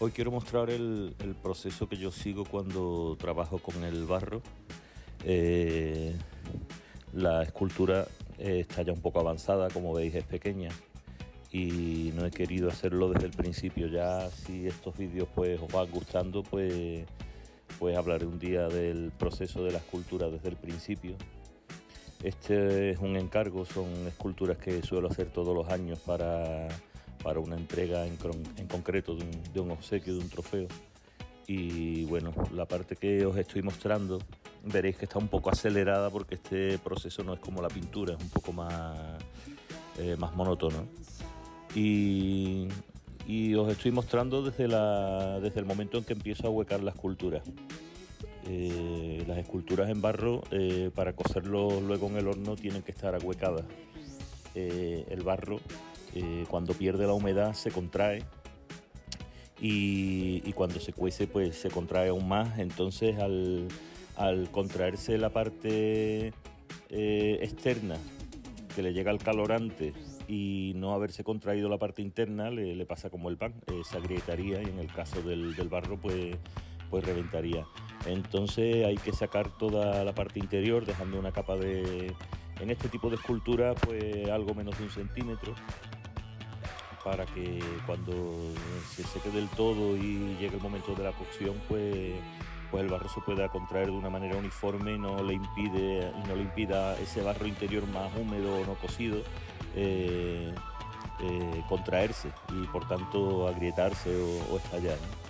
Hoy quiero mostrar el proceso que yo sigo cuando trabajo con el barro. Eh, la escultura está ya un poco avanzada, como veis es pequeña y no he querido hacerlo desde el principio. Ya si estos vídeos pues os van gustando, pues hablaré un día del proceso de la escultura desde el principio. Este es un encargo, son esculturas que suelo hacer todos los años para una entrega en concreto de un obsequio, de un trofeo. Y bueno, la parte que os estoy mostrando veréis que está un poco acelerada porque este proceso no es como la pintura, es un poco más monótono. Y os estoy mostrando desde el momento en que empiezo a huecar la escultura. Las esculturas en barro, para cocerlo luego en el horno, tienen que estar ahuecadas. El barro, cuando pierde la humedad, se contrae y cuando se cuece pues se contrae aún más. Entonces al contraerse la parte externa, que le llega el calorante, y no haberse contraído la parte interna, le pasa como el pan, se agrietaría y en el caso del barro pues reventaría. Entonces hay que sacar toda la parte interior dejando una capa en este tipo de escultura pues algo menos de 1 centímetro, para que cuando se seque del todo y llegue el momento de la cocción pues el barro se pueda contraer de una manera uniforme y no le impida ese barro interior más húmedo o no cocido contraerse y por tanto agrietarse o estallar, ¿no?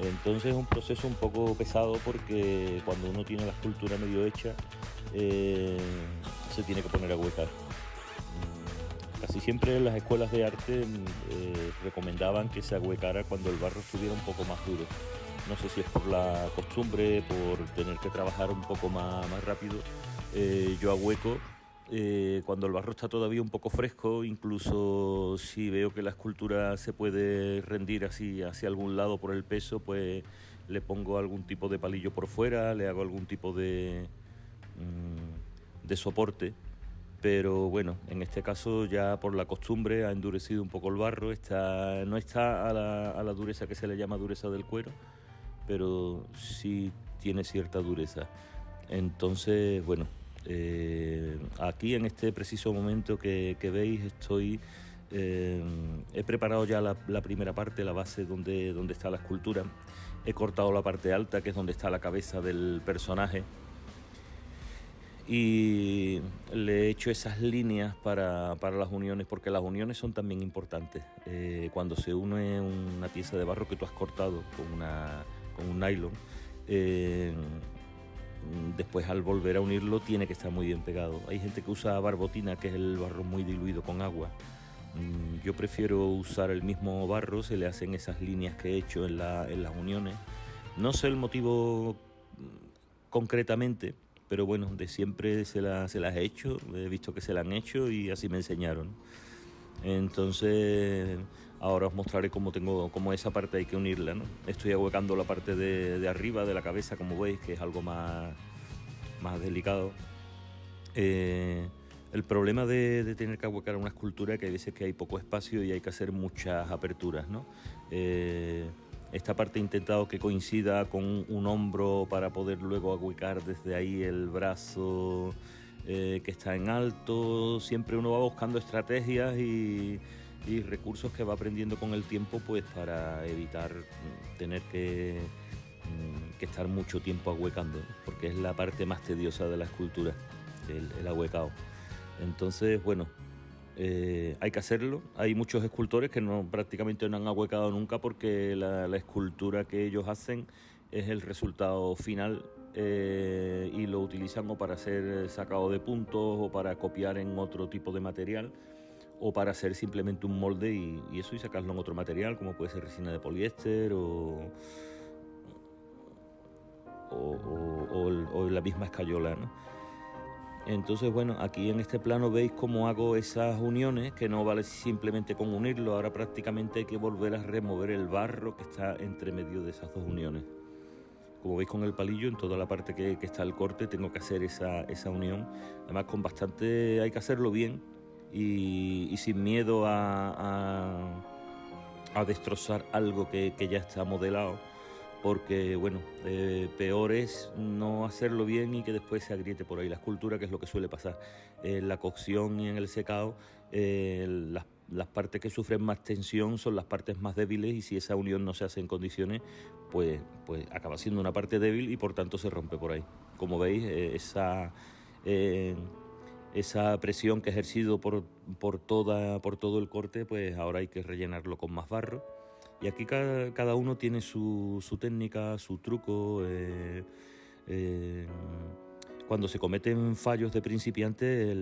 Entonces es un proceso un poco pesado porque cuando uno tiene la escultura medio hecha se tiene que poner a huecar. Casi siempre en las escuelas de arte recomendaban que se ahuecara cuando el barro estuviera un poco más duro. No sé si es por la costumbre, por tener que trabajar un poco más rápido. Yo ahueco cuando el barro está todavía un poco fresco, incluso si veo que la escultura se puede rendir así hacia algún lado por el peso, pues le pongo algún tipo de palillo por fuera, le hago algún tipo de soporte. Pero bueno, en este caso ya por la costumbre ha endurecido un poco el barro, no está a la dureza que se le llama dureza del cuero, pero sí tiene cierta dureza. Entonces, bueno, aquí en este preciso momento que veis he preparado ya la primera parte, la base donde está la escultura. He cortado la parte alta, que es donde está la cabeza del personaje, y le he hecho esas líneas para las uniones, porque las uniones son también importantes. Cuando se une una pieza de barro que tú has cortado con un nylon, después al volver a unirlo tiene que estar muy bien pegado. Hay gente que usa barbotina, que es el barro muy diluido con agua. Yo prefiero usar el mismo barro, se le hacen esas líneas que he hecho en las uniones. No sé el motivo concretamente, pero bueno, de siempre se las he hecho, he visto que se la han hecho y así me enseñaron. Entonces ahora os mostraré cómo esa parte hay que unirla, ¿no? Estoy ahuecando la parte de arriba de la cabeza, como veis, que es algo más delicado. El problema de tener que ahuecar una escultura es que hay veces que hay poco espacio y hay que hacer muchas aperturas, ¿no? Esta parte he intentado que coincida con un hombro para poder luego ahuecar desde ahí el brazo que está en alto. Siempre uno va buscando estrategias y recursos que va aprendiendo con el tiempo, pues para evitar tener que estar mucho tiempo ahuecando, ¿no? Porque es la parte más tediosa de la escultura, el ahuecado. Entonces, bueno, hay que hacerlo. Hay muchos escultores que prácticamente no han ahuecado nunca, porque la escultura que ellos hacen es el resultado final y lo utilizan o para ser sacado de puntos o para copiar en otro tipo de material o para hacer simplemente un molde y eso, y sacarlo en otro material, como puede ser resina de poliéster o la misma escayola, ¿no? Entonces, bueno, aquí en este plano veis cómo hago esas uniones, que no vale simplemente con unirlo. Ahora prácticamente hay que volver a remover el barro que está entre medio de esas dos uniones. Como veis con el palillo, en toda la parte que está el corte, tengo que hacer esa unión. Además, hay que hacerlo bien y sin miedo a a destrozar algo que ya está modelado, porque bueno, peor es no hacerlo bien y que después se agriete por ahí la escultura, que es lo que suele pasar. En la cocción y en el secado, las partes que sufren más tensión son las partes más débiles, y si esa unión no se hace en condiciones, pues acaba siendo una parte débil y por tanto se rompe por ahí. Como veis, esa presión que he ejercido por todo el corte, pues ahora hay que rellenarlo con más barro. Y aquí cada uno tiene su técnica, su truco. Cuando se cometen fallos de principiante,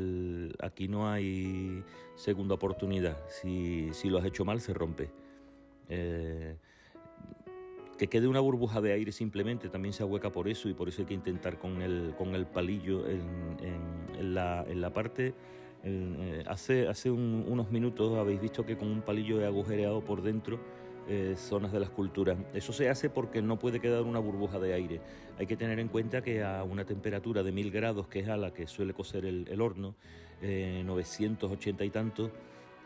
aquí no hay segunda oportunidad. Si lo has hecho mal, se rompe. Que quede una burbuja de aire simplemente también se ahueca por eso, y por eso hay que intentar con el palillo en la parte. Hace unos minutos habéis visto que con un palillo he agujereado por dentro zonas de la escultura. Eso se hace porque no puede quedar una burbuja de aire. Hay que tener en cuenta que a una temperatura de 1000 grados, que es a la que suele cocer el horno, 980 y tanto,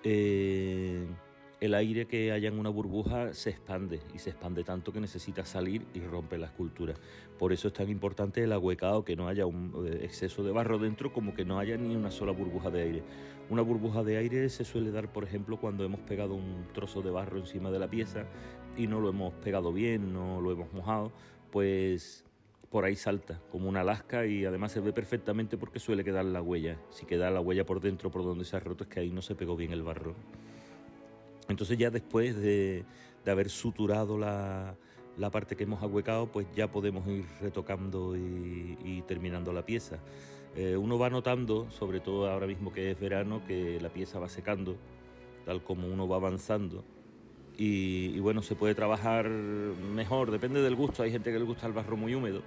el aire que haya en una burbuja se expande, y se expande tanto que necesita salir y rompe la escultura. Por eso es tan importante el ahuecado, que no haya un exceso de barro dentro, como que no haya ni una sola burbuja de aire. Una burbuja de aire se suele dar, por ejemplo, cuando hemos pegado un trozo de barro encima de la pieza y no lo hemos pegado bien, no lo hemos mojado, pues por ahí salta como una lasca, y además se ve perfectamente porque suele quedar la huella. Si queda la huella por dentro, por donde se ha roto, es que ahí no se pegó bien el barro. Entonces ya después de haber suturado la parte que hemos ahuecado, pues ya podemos ir retocando y terminando la pieza. Uno va notando, sobre todo ahora mismo que es verano, que la pieza va secando, tal como uno va avanzando. Y bueno, se puede trabajar mejor, depende del gusto. Hay gente que le gusta el barro muy húmedo.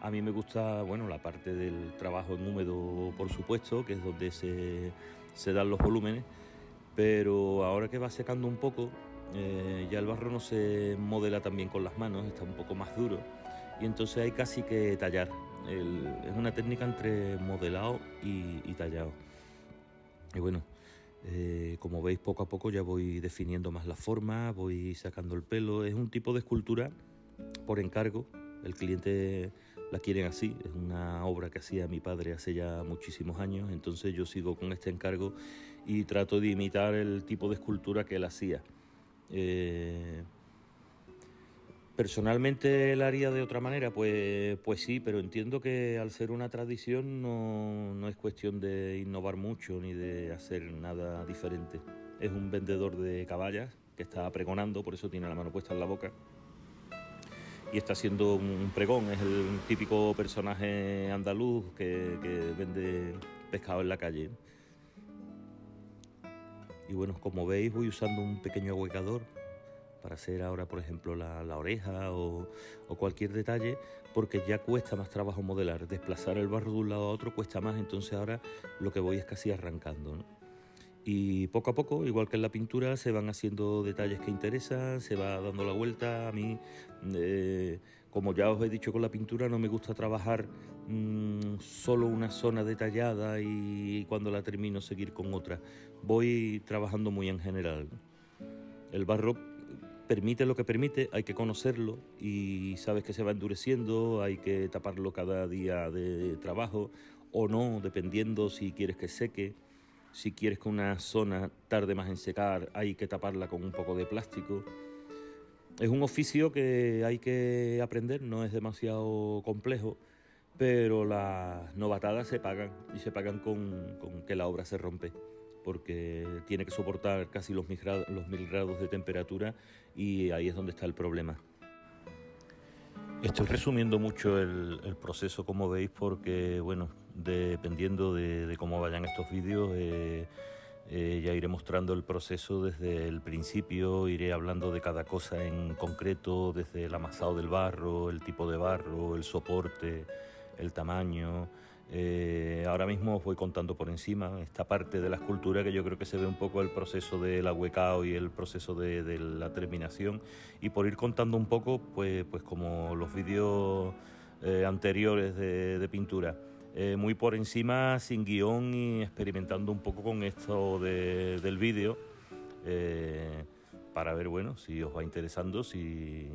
A mí me gusta, bueno, la parte del trabajo en húmedo, por supuesto, que es donde se dan los volúmenes. Pero ahora que va secando un poco, ya el barro no se modela tan bien con las manos, está un poco más duro, y entonces hay casi que tallar. Es una técnica entre modelado y tallado. Y bueno, como veis, poco a poco ya voy definiendo más la forma, voy sacando el pelo. Es un tipo de escultura por encargo, el cliente la quieren así. Es una obra que hacía mi padre hace ya muchísimos años, entonces yo sigo con este encargo y trato de imitar el tipo de escultura que él hacía. Personalmente la haría de otra manera, pues sí, pero entiendo que al ser una tradición no es cuestión de innovar mucho ni de hacer nada diferente. Es un vendedor de caballas que está pregonando, por eso tiene la mano puesta en la boca, y está haciendo un pregón. Es el típico personaje andaluz que vende pescado en la calle. Y bueno, como veis, voy usando un pequeño ahuecador para hacer ahora, por ejemplo, la oreja o cualquier detalle, porque ya cuesta más trabajo modelar. Desplazar el barro de un lado a otro cuesta más, entonces ahora lo que voy es casi arrancando, ¿no? Y poco a poco, igual que en la pintura, se van haciendo detalles que interesan, se va dando la vuelta. A mí, como ya os he dicho con la pintura, no me gusta trabajar solo una zona detallada y cuando la termino seguir con otra. Voy trabajando muy en general. El barro permite lo que permite, hay que conocerlo, y sabes que se va endureciendo, hay que taparlo cada día de trabajo o no, dependiendo si quieres que seque. Si quieres que una zona tarde más en secar, hay que taparla con un poco de plástico. Es un oficio que hay que aprender, no es demasiado complejo, pero las novatadas se pagan, y se pagan con que la obra se rompe, porque tiene que soportar casi los 1000 grados de temperatura, y ahí es donde está el problema. Estoy resumiendo mucho el proceso, como veis, porque bueno, dependiendo de cómo vayan estos vídeos, ya iré mostrando el proceso desde el principio, iré hablando de cada cosa en concreto, desde el amasado del barro, el tipo de barro, el soporte, el tamaño. Ahora mismo os voy contando por encima esta parte de la escultura, que yo creo que se ve un poco el proceso del ahuecado y el proceso de la terminación, y por ir contando un poco, pues como los vídeos anteriores de pintura, muy por encima, sin guión, y experimentando un poco con esto del vídeo, para ver, bueno, si os va interesando, si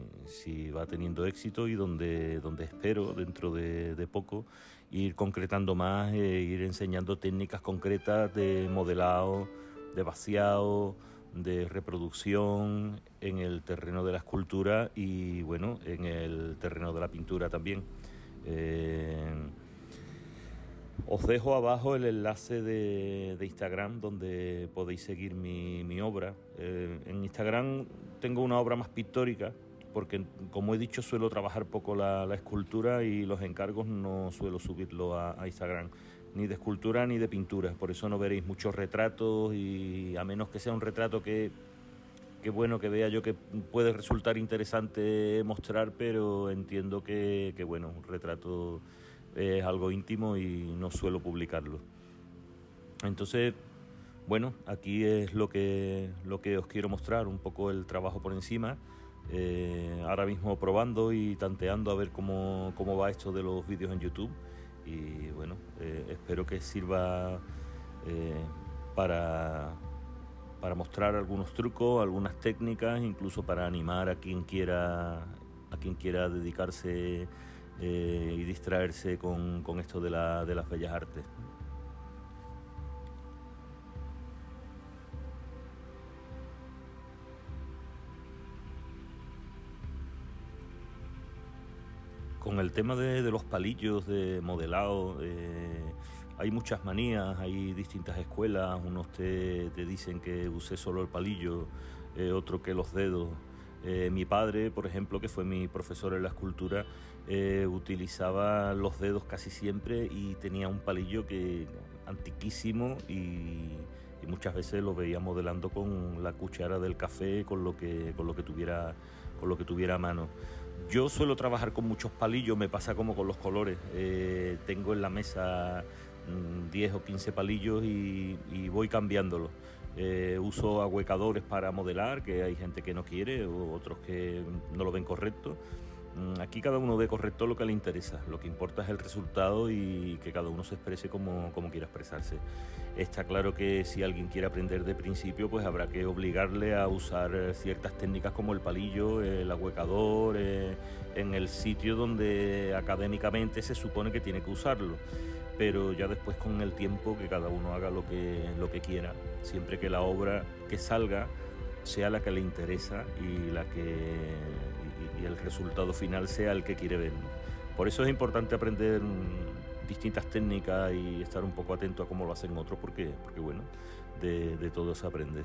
va teniendo éxito y donde espero dentro de poco ir concretando más, ir enseñando técnicas concretas de modelado, de vaciado, de reproducción en el terreno de la escultura y bueno, en el terreno de la pintura también. Os dejo abajo el enlace de Instagram donde podéis seguir mi obra. En Instagram tengo una obra más pictórica porque, como he dicho, suelo trabajar poco la escultura y los encargos no suelo subirlo a Instagram, ni de escultura ni de pintura. Por eso no veréis muchos retratos y a menos que sea un retrato que bueno, que vea yo que puede resultar interesante mostrar, pero entiendo que bueno, un retrato es algo íntimo y no suelo publicarlo. Entonces, bueno, aquí es lo que os quiero mostrar, un poco el trabajo por encima. Ahora mismo probando y tanteando a ver cómo va esto de los vídeos en YouTube. Y bueno, espero que sirva para mostrar algunos trucos, algunas técnicas, incluso para animar a quien quiera dedicarse y distraerse con esto de las bellas artes. Con el tema de los palillos de modelado, hay muchas manías, hay distintas escuelas. Unos te dicen que use solo el palillo, otro que los dedos. Mi padre, por ejemplo, que fue mi profesor en la escultura, utilizaba los dedos casi siempre y tenía un palillo antiquísimo y muchas veces lo veía modelando con la cuchara del café, con lo que tuviera a mano. Yo suelo trabajar con muchos palillos, me pasa como con los colores. Tengo en la mesa 10 o 15 palillos y voy cambiándolos. Uso ahuecadores para modelar, que hay gente que no quiere, o otros que no lo ven correcto. Aquí cada uno ve correcto lo que le interesa, lo que importa es el resultado y que cada uno se exprese como quiera expresarse. Está claro que si alguien quiere aprender de principio, pues habrá que obligarle a usar ciertas técnicas como el palillo, el ahuecador, en el sitio donde académicamente se supone que tiene que usarlo. Pero ya después, con el tiempo, que cada uno haga lo que quiera, siempre que la obra que salga sea la que le interesa y el resultado final sea el que quiere ver. Por eso es importante aprender distintas técnicas y estar un poco atento a cómo lo hacen otros, porque bueno, de todo se aprende.